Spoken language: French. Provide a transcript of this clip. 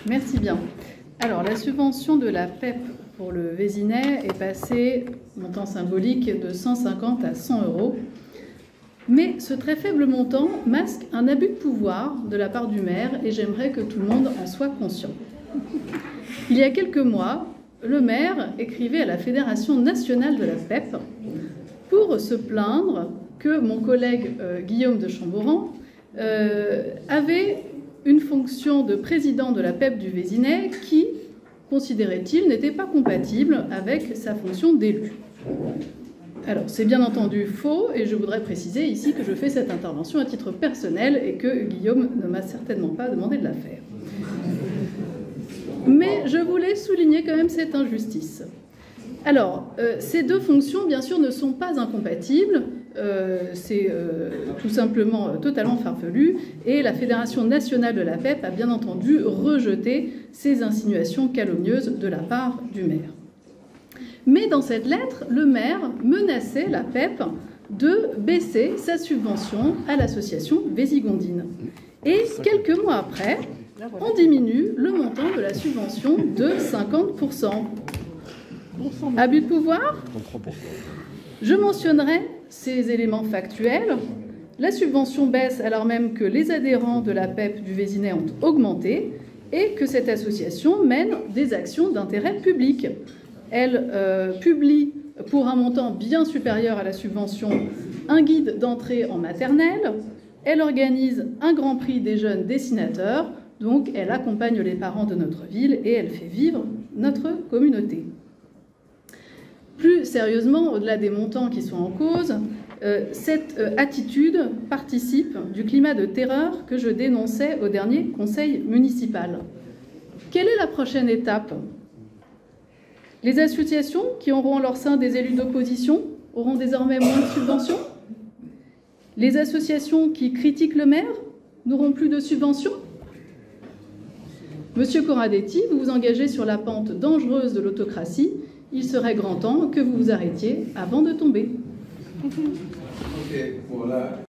Merci bien. Alors, la subvention de la PEP pour le Vésinet est passée, montant symbolique, de 150 à 100 €. Mais ce très faible montant masque un abus de pouvoir de la part du maire et j'aimerais que tout le monde en soit conscient. Il y a quelques mois, le maire écrivait à la Fédération nationale de la PEP pour se plaindre que mon collègue Guillaume de Chamboran avait une fonction de président de la PEP du Vésinet qui, considérait-il, n'était pas compatible avec sa fonction d'élu. Alors, c'est bien entendu faux, et je voudrais préciser ici que je fais cette intervention à titre personnel et que Guillaume ne m'a certainement pas demandé de la faire. Mais je voulais souligner quand même cette injustice. Alors, ces deux fonctions, bien sûr, ne sont pas incompatibles. C'est tout simplement totalement farfelu. Et la Fédération nationale de la PEP a bien entendu rejeté ces insinuations calomnieuses de la part du maire. Mais dans cette lettre, le maire menaçait la PEP de baisser sa subvention à l'association Vésigondine. Et quelques mois après, on diminue le montant de la subvention de 50%. Abus de pouvoir ? Je mentionnerai ces éléments factuels. La subvention baisse alors même que les adhérents de la PEP du Vésinet ont augmenté et que cette association mène des actions d'intérêt public. Elle publie, pour un montant bien supérieur à la subvention, un guide d'entrée en maternelle. Elle organise un grand prix des jeunes dessinateurs. Donc, elle accompagne les parents de notre ville et elle fait vivre notre communauté. Plus sérieusement, au-delà des montants qui sont en cause, cette attitude participe du climat de terreur que je dénonçais au dernier conseil municipal. Quelle est la prochaine étape ? Les associations qui auront en leur sein des élus d'opposition auront désormais moins de subventions ? Les associations qui critiquent le maire n'auront plus de subventions ? Monsieur Corradetti, vous vous engagez sur la pente dangereuse de l'autocratie. Il serait grand temps que vous vous arrêtiez avant de tomber. Ok, voilà.